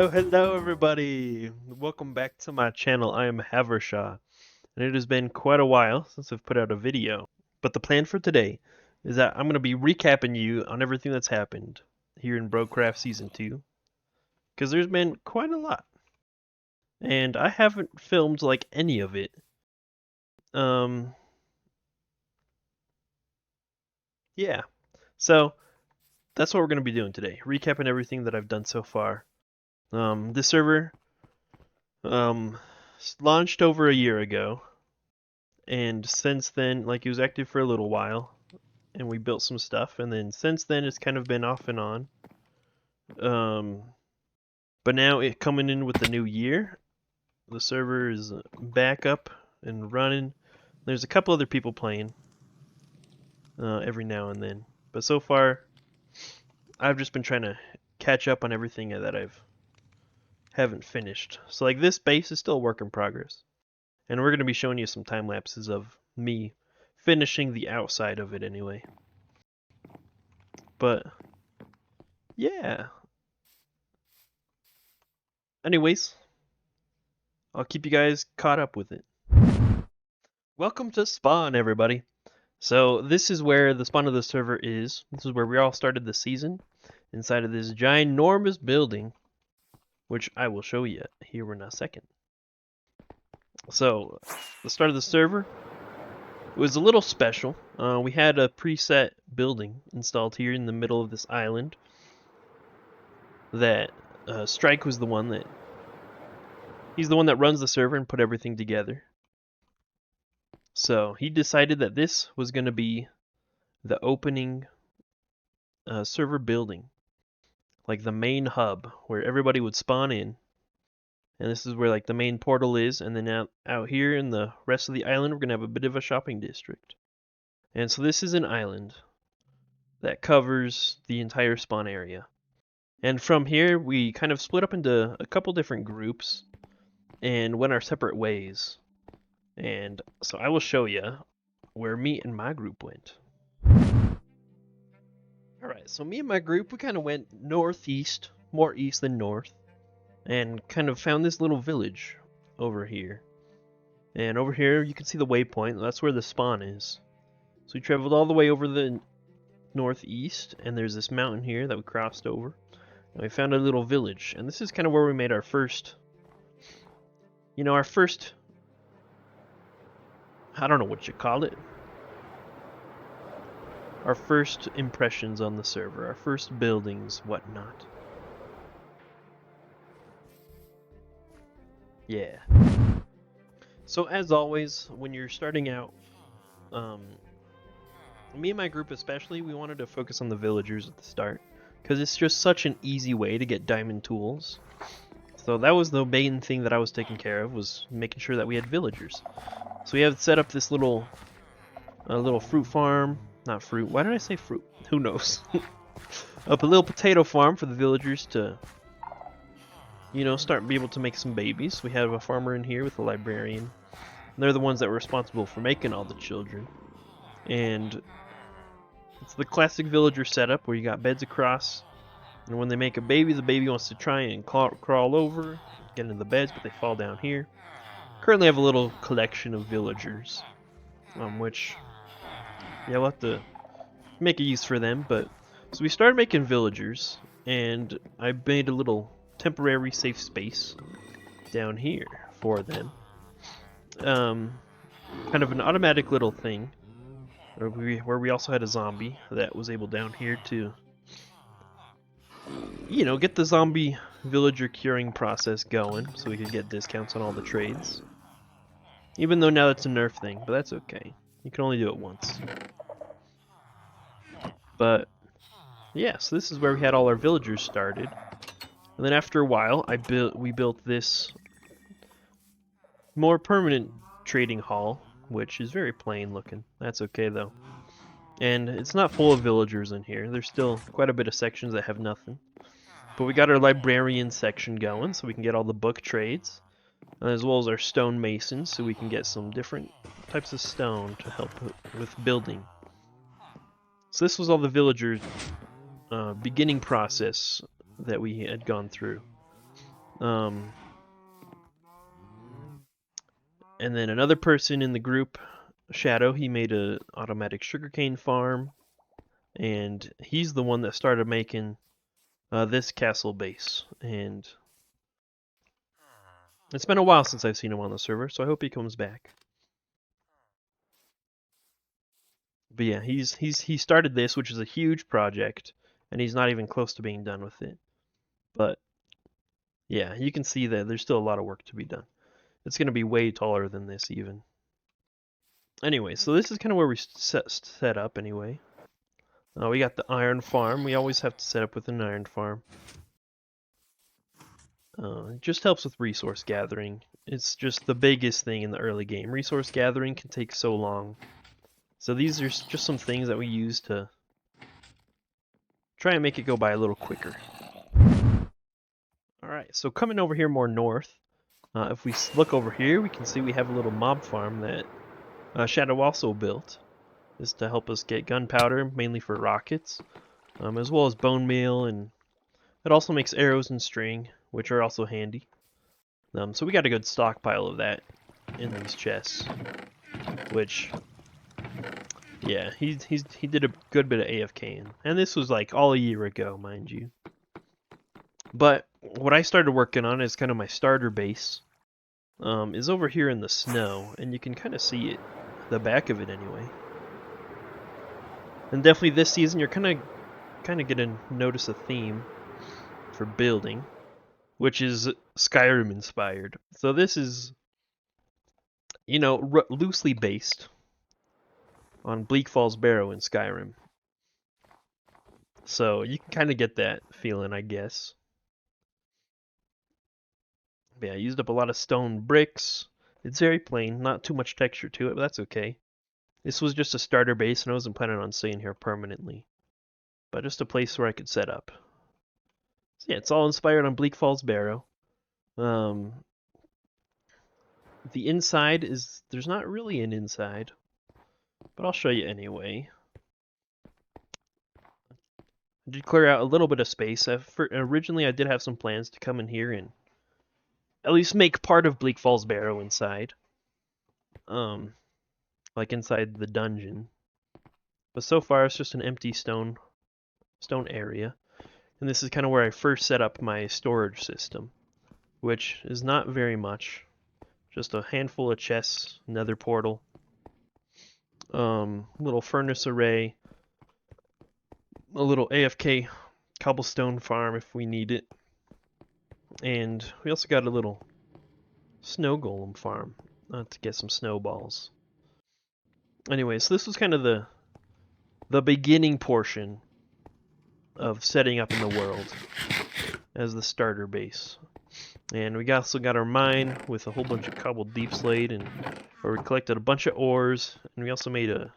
Hello everybody! Welcome back to my channel. I am Havershaw, and it has been quite a while since I've put out a video. But the plan for today is that I'm going to be recapping you on everything that's happened here in Brocraft Season 2, because there's been quite a lot. And I haven't filmed like any of it. Yeah. So, that's what we're going to be doing today, recapping everything that I've done so far. This server launched over a year ago, and since then, like, it was active for a little while, and we built some stuff, and then since then it's kind of been off and on. But now it coming in with the new year, the server is back up and running. There's a couple other people playing every now and then, but so far I've just been trying to catch up on everything that haven't finished. So like this base is still a work in progress, and we're going to be showing you some time lapses of me finishing the outside of it anyway. But yeah. Anyways, I'll keep you guys caught up with it. Welcome to spawn, everybody. So this is where the spawn of the server is. This is where we all started the season, inside of this ginormous building, which I will show you here in a second. So the start of the server was a little special. We had a preset building installed here in the middle of this island that Strike was the one that he's the one that runs the server and put everything together. So he decided that this was going to be the opening server building, like the main hub where everybody would spawn in. And this is where like the main portal is, and then out here in the rest of the island we're going to have a bit of a shopping district. And so this is an island that covers the entire spawn area. And from here we kind of split up into a couple different groups and went our separate ways. And so I will show you where me and my group went. Alright, so me and my group, we kind of went northeast, more east than north, and kind of found this little village over here. And over here you can see the waypoint, that's where the spawn is. So we traveled all the way over the northeast, and there's this mountain here that we crossed over. And we found a little village, and this is kind of where we made our first, I don't know what you call it. Our first impressions on the server, our first buildings, whatnot. Yeah. So as always, when you're starting out, me and my group especially, we wanted to focus on the villagers at the start, because it's just such an easy way to get diamond tools. So that was the main thing that I was taking care of, was making sure that we had villagers. So we have set up this little fruit farm. Not fruit. Why did I say fruit? Who knows? Up a little potato farm for the villagers to, start be able to make some babies. We have a farmer in here with a librarian. And they're the ones that were responsible for making all the children. And it's the classic villager setup where you got beds across. And when they make a baby, the baby wants to try and crawl over, get into the beds, but they fall down here. Currently I have a little collection of villagers, which, yeah, we'll have to make a use for them. But so we started making villagers, and I made a little temporary safe space down here for them. Kind of an automatic little thing, where we also had a zombie that was able down here to, get the zombie villager curing process going, so we could get discounts on all the trades. Even though now it's a nerf thing, but that's okay. You can only do it once. But yeah, so this is where we had all our villagers started. And then after a while, we built this more permanent trading hall, which is very plain looking. That's okay though. And it's not full of villagers in here. There's still quite a bit of sections that have nothing. But we got our librarian section going, so we can get all the book trades, as well as our stone masons, so we can get some different types of stone to help with building. So this was all the villagers' beginning process that we had gone through. And then another person in the group, Shadow, he made a automatic sugarcane farm, and he's the one that started making this castle base. And it's been a while since I've seen him on the server, so I hope he comes back. But yeah, he started this, which is a huge project, and he's not even close to being done with it. But yeah, you can see that there's still a lot of work to be done. It's going to be way taller than this even. Anyway, so this is kind of where we set up anyway. We got the iron farm. We always have to set up with an iron farm. It just helps with resource gathering. It's just the biggest thing in the early game. Resource gathering can take so long. So these are just some things that we use to try and make it go by a little quicker. Alright, so coming over here more north, if we look over here, we can see we have a little mob farm that Shadow also built. This is to help us get gunpowder, mainly for rockets, as well as bone meal, and it also makes arrows and string, which are also handy. So we got a good stockpile of that in these chests, which, yeah, he did a good bit of AFKing, and this was like all a year ago, mind you. But what I started working on is kind of my starter base, is over here in the snow, and you can kind of see it, the back of it anyway. And definitely this season you're kind of gonna notice a theme for building, which is Skyrim inspired. So this is, you know, loosely based on Bleak Falls Barrow in Skyrim. So you can kind of get that feeling, I guess. But yeah, I used up a lot of stone bricks. It's very plain, not too much texture to it, but that's okay. This was just a starter base, and I wasn't planning on staying here permanently. But just a place where I could set up. So yeah, it's all inspired on Bleak Falls Barrow. The inside is, there's not really an inside, but I'll show you anyway. I did clear out a little bit of space. Originally I did have some plans to come in here and at least make part of Bleak Falls Barrow inside. Like inside the dungeon. But so far it's just an empty stone area. And this is kind of where I first set up my storage system, which is not very much. Just a handful of chests, nether portal, little furnace array, a little AFK cobblestone farm if we need it, and we also got a little snow golem farm to get some snowballs. Anyway, so this was kind of the beginning portion of setting up in the world as the starter base. And we also got our mine with a whole bunch of cobbled deep slate, and where we collected a bunch of ores, and we also made a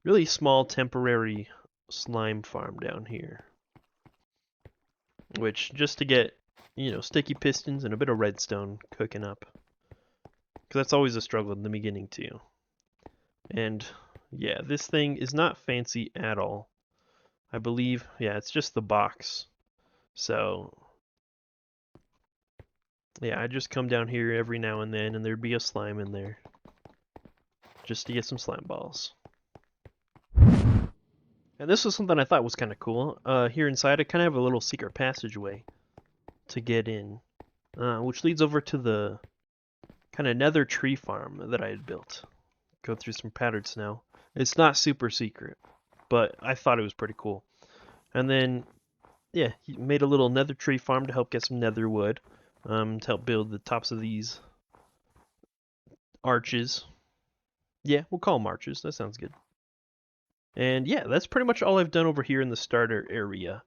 really small temporary slime farm down here, which just to get, you know, sticky pistons and a bit of redstone cooking up, because that's always a struggle in the beginning too. And yeah, this thing is not fancy at all. I believe, yeah, it's just the box. So yeah, I just come down here every now and then, and there'd be a slime in there, just to get some slime balls. And this was something I thought was kind of cool. Here inside, I kind of have a little secret passageway to get in, which leads over to the kind of nether tree farm that I had built. Go through some powdered snow. It's not super secret, but I thought it was pretty cool. And then, yeah, he made a little nether tree farm to help get some nether wood, to help build the tops of these arches. Yeah, we'll call them arches. That sounds good. And yeah, that's pretty much all I've done over here in the starter area,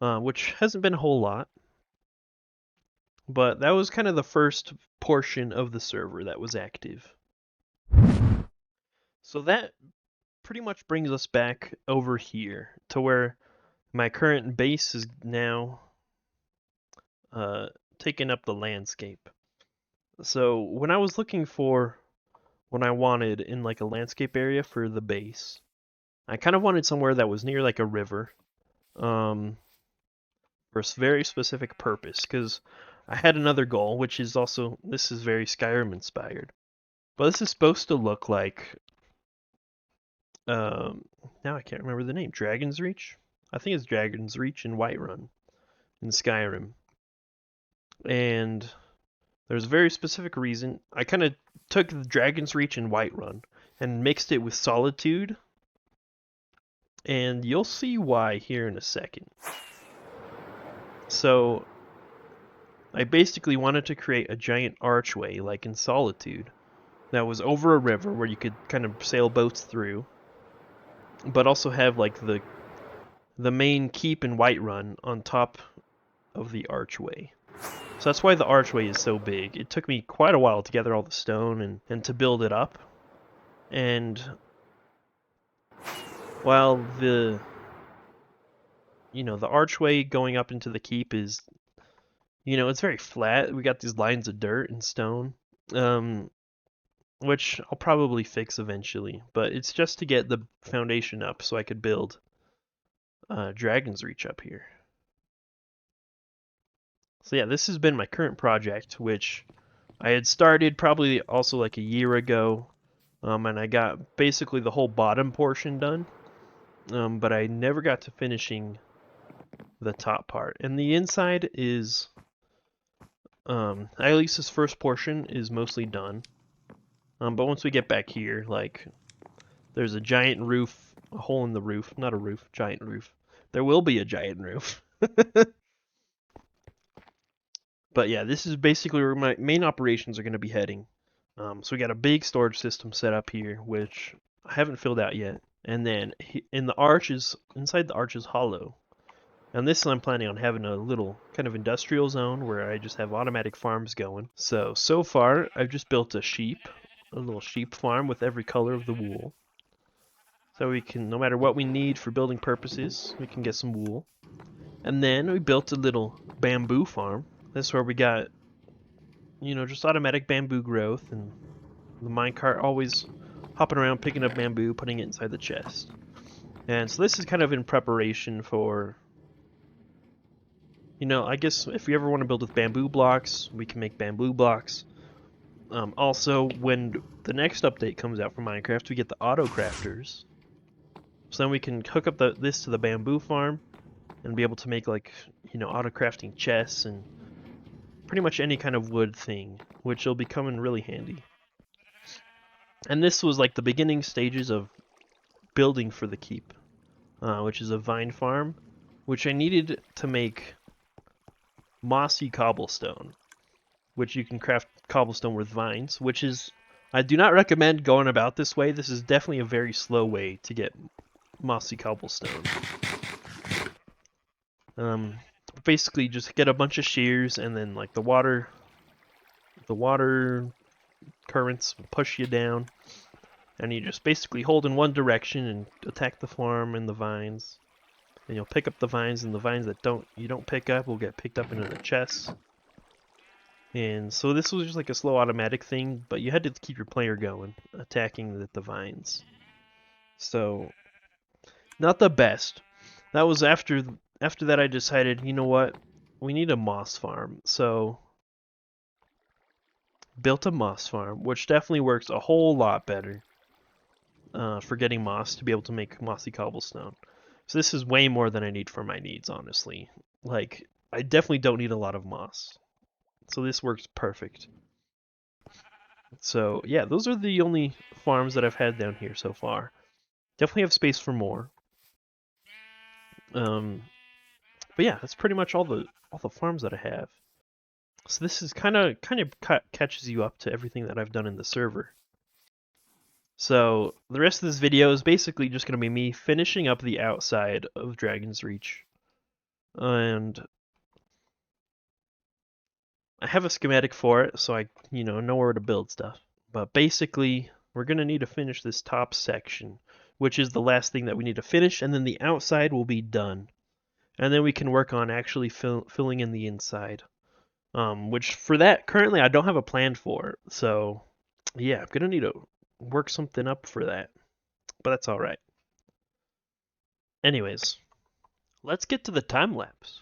which hasn't been a whole lot. But that was kind of the first portion of the server that was active. So that pretty much brings us back over here to where my current base is now taking up the landscape. So when I was looking for what I wanted in like a landscape area for the base, I kind of wanted somewhere that was near like a river, for a very specific purpose, because I had another goal, which is also, this is very Skyrim inspired. But this is supposed to look like, um, now I can't remember the name, Dragon's Reach? I think it's Dragon's Reach in Whiterun in Skyrim. And there's a very specific reason. I kind of took the Dragon's Reach in Whiterun and mixed it with Solitude. And you'll see why here in a second. So, I basically wanted to create a giant archway, like in Solitude, that was over a river where you could kind of sail boats through, but also have like the main keep in Whiterun on top of the archway. So that's why the archway is so big. It took me quite a while to gather all the stone and to build it up. And while the archway going up into the keep is, it's very flat. We got these lines of dirt and stone. Which I'll probably fix eventually, but it's just to get the foundation up so I could build Dragon's Reach up here. So yeah, this has been my current project, which I had started probably also like a year ago, and I got basically the whole bottom portion done, but I never got to finishing the top part. And the inside is, at least this first portion is mostly done. But once we get back here, like, there's a giant roof, a hole in the roof, not a roof, giant roof. There will be a giant roof. But yeah, this is basically where my main operations are going to be heading. So we got a big storage system set up here, which I haven't filled out yet. And then in the arch is, inside the arch is hollow. And this I'm planning on having a little kind of industrial zone where I just have automatic farms going. So far, I've just built a little sheep farm with every color of the wool. So we can, no matter what we need for building purposes, we can get some wool. And then we built a little bamboo farm. That's where we got, just automatic bamboo growth, and the minecart always hopping around picking up bamboo, putting it inside the chest. And so this is kind of in preparation for, I guess if we ever want to build with bamboo blocks, we can make bamboo blocks. Also, when the next update comes out for Minecraft, we get the auto crafters. So then we can hook up this to the bamboo farm and be able to make, like, auto crafting chests and pretty much any kind of wood thing, which will be coming really handy. And this was like the beginning stages of building for the keep, which is a vine farm, which I needed to make mossy cobblestone, which you can craft cobblestone with vines, which is, I do not recommend going about this way. This is definitely a very slow way to get mossy cobblestone. Basically just get a bunch of shears, and then like the water currents will push you down, and you just basically hold in one direction and attack the farm and the vines. And you'll pick up the vines, and the vines that you don't pick up will get picked up into the chests. And so this was just like a slow automatic thing, but you had to keep your player going, attacking the vines. So, not the best. That was after that I decided, you know what, we need a moss farm. So, built a moss farm, which definitely works a whole lot better for getting moss to be able to make mossy cobblestone. So this is way more than I need for my needs, honestly. Like, I definitely don't need a lot of moss. So this works perfect. So yeah, those are the only farms that I've had down here so far. Definitely have space for more. But yeah, that's pretty much all the farms that I have. So this is kind of catches you up to everything that I've done in the server. So the rest of this video is basically just going to be me finishing up the outside of Dragon's Reach. And I have a schematic for it, so I, know where to build stuff. But basically, we're going to need to finish this top section, which is the last thing that we need to finish, and then the outside will be done. And then we can work on actually filling in the inside. Which, for that, currently I don't have a plan for. So, yeah, I'm going to need to work something up for that. But that's alright. Anyways, let's get to the time lapse.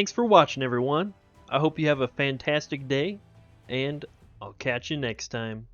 Thanks for watching, everyone. I hope you have a fantastic day, and I'll catch you next time.